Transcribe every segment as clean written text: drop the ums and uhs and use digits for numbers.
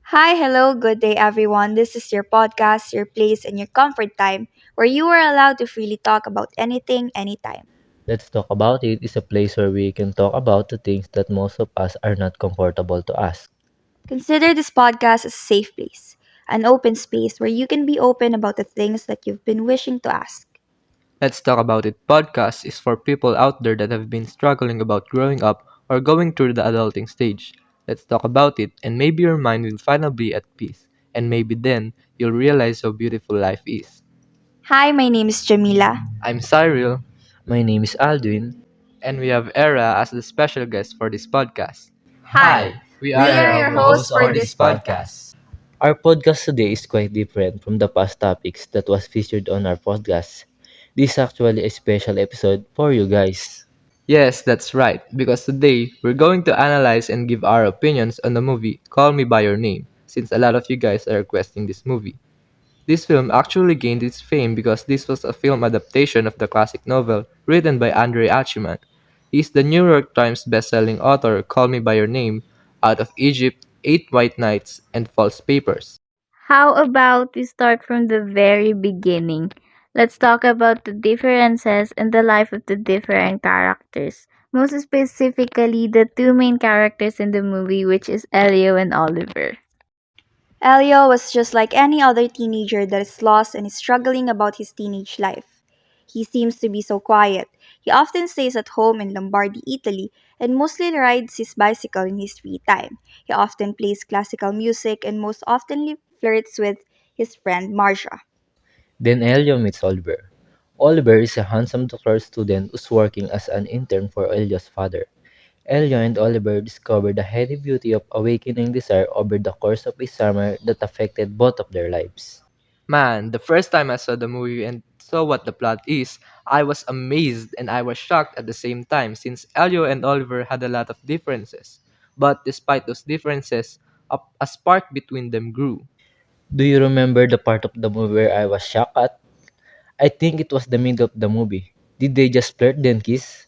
Hi, hello, good day, everyone. This is your podcast, your place, and your comfort time where you are allowed to freely talk about anything, anytime. Let's Talk About It is a place where we can talk about the things that most of us are not comfortable to ask. Consider this podcast a safe place, an open space where you can be open about the things that you've been wishing to ask. Let's Talk About It podcast is for people out there that have been struggling about growing up or going through the adulting stage. Let's talk about it, and maybe your mind will finally be at peace, and maybe then you'll realize how beautiful life is. Hi, my name is Jamila. I'm Cyril, My name is Aldwin. and we have Era as the special guest for this podcast. Hi, We we are are your your hosts hosts for for this this podcast. Our podcast today is quite different from the past topics that was featured on our podcast. This is actually a special episode for you guys. Yes, that's right, because today we're going to analyze and give our opinions on the movie Call Me By Your Name, since a lot of you guys are requesting this movie. This film actually gained its fame because this was a film adaptation of the classic novel written by Andrei Achiman. He's the New York Times bestselling author Call Me By Your Name, Out of Egypt, Eight White Nights, and False Papers. How about we start from the very beginning? Let's talk about the differences in the life of the different characters. Most specifically, the two main characters in the movie, which is Elio and Oliver. Elio was just like any other teenager that is lost and is struggling about his teenage life. He seems to be so quiet. He often stays at home in Lombardy, Italy, and mostly rides his bicycle in his free time. He often plays classical music and most often flirts with his friend Marcia. Then Elio meets Oliver. Oliver is a handsome doctoral student who's working as an intern for Elio's father. Elio and Oliver discover the heady beauty of awakening desire over the course of a summer that affected both of their lives. Man, the first time I saw the movie and saw what the plot is, I was amazed and I was shocked at the same time since Elio and Oliver had a lot of differences. But despite those differences, a spark between them grew. Do you remember the part of the movie where I was shocked at? I think it was the middle of the movie. Did they just flirt then kiss?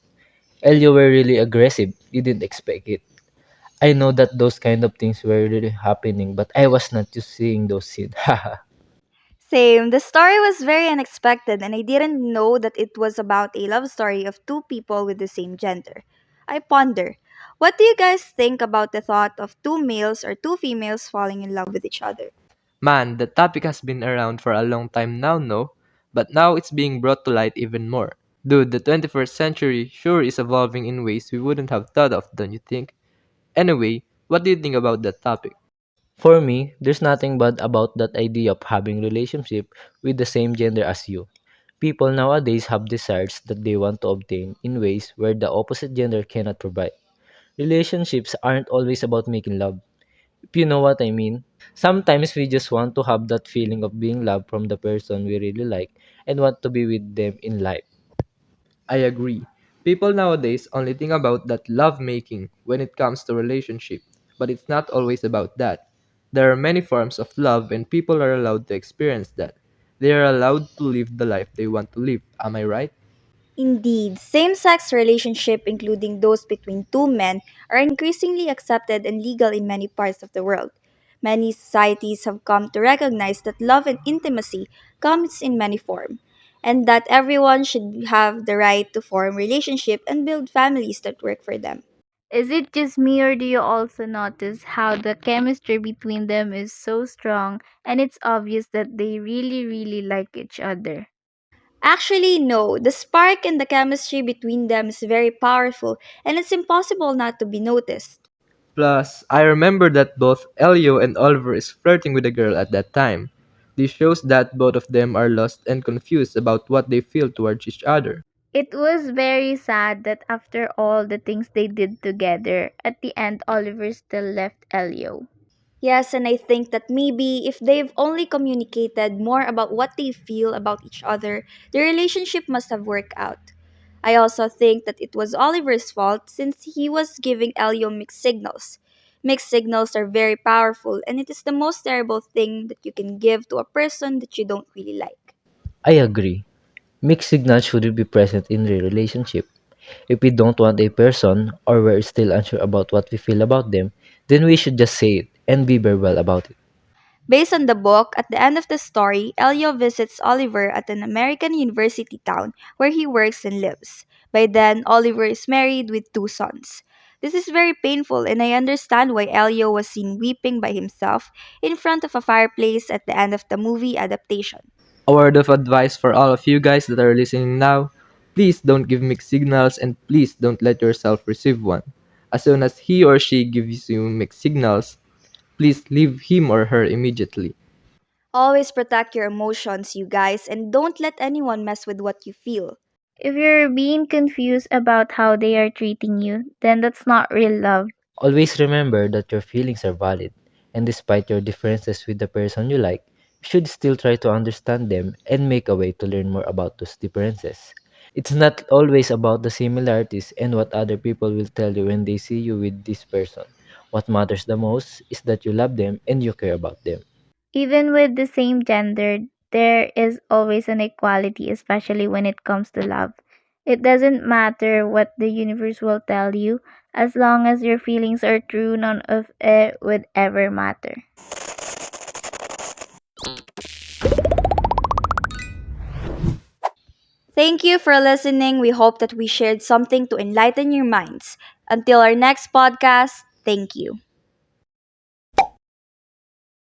Elio were really aggressive. Didn't expect it. I know that those kind of things were really happening, but I was not used seeing those scenes. Haha. Same, the story was very unexpected, and I didn't know that it was about a love story of two people with the same gender. I ponder, what do you guys think about the thought of two males or two females falling in love with each other? Man, the topic has been around for a long time now, no? But now it's being brought to light even more. Dude, the 21st century sure is evolving in ways we wouldn't have thought of, don't you think? Anyway, what do you think about that topic? For me, there's nothing bad about that idea of having relationship with the same gender as you. People nowadays have desires that they want to obtain in ways where the opposite gender cannot provide. Relationships aren't always about making love, if you know what I mean. Sometimes we just want to have that feeling of being loved from the person we really like and want to be with them in life. I agree. People nowadays only think about that love making when it comes to relationship, but it's not always about that. There are many forms of love and people are allowed to experience that. They are allowed to live the life they want to live. Am I right? Indeed, same sex relationships, including those between two men, are increasingly accepted and legal in many parts of the world. Many societies have come to recognize that love and intimacy comes in many forms, and that everyone should have the right to form relationships and build families that work for them. Is it just me, or do you also notice how the chemistry between them is so strong and it's obvious that they really, really like each other? Actually, no. The spark and the chemistry between them is very powerful, and it's impossible not to be noticed. Plus, I remember that both Elio and Oliver is flirting with a girl at that time. This shows that both of them are lost and confused about what they feel towards each other. It was very sad that after all the things they did together, at the end Oliver still left Elio. Yes, and I think that maybe if they've only communicated more about what they feel about each other, the relationship must have worked out. I also think that it was Oliver's fault since he was giving Elio mixed signals. Mixed signals are very powerful, and it is the most terrible thing that you can give to a person that you don't really like. I agree. Mixed signals shouldn't be present in a relationship. If we don't want a person or we're still unsure about what we feel about them, then we should just say it and be verbal about it. Based on the book, at the end of the story, Elio visits Oliver at an American university town where he works and lives. By then, Oliver is married with two sons. This is very painful, and I understand why Elio was seen weeping by himself in front of a fireplace at the end of the movie adaptation. A word of advice for all of you guys that are listening now: please don't give mixed signals and please don't let yourself receive one. As soon as he or she gives you mixed signals, please leave him or her immediately. Always protect your emotions, you guys, and don't let anyone mess with what you feel. If you're being confused about how they are treating you, then that's not real love. Always remember that your feelings are valid, and despite your differences with the person you like, you should still try to understand them and make a way to learn more about those differences. It's not always about the similarities and what other people will tell you when they see you with this person. What matters the most is that you love them and you care about them. Even with the same gender, there is always an equality, especially when it comes to love. It doesn't matter what the universe will tell you, as long as your feelings are true, none of it would ever matter. Thank you for listening. We hope that we shared something to enlighten your minds. Until our next podcast, thank you.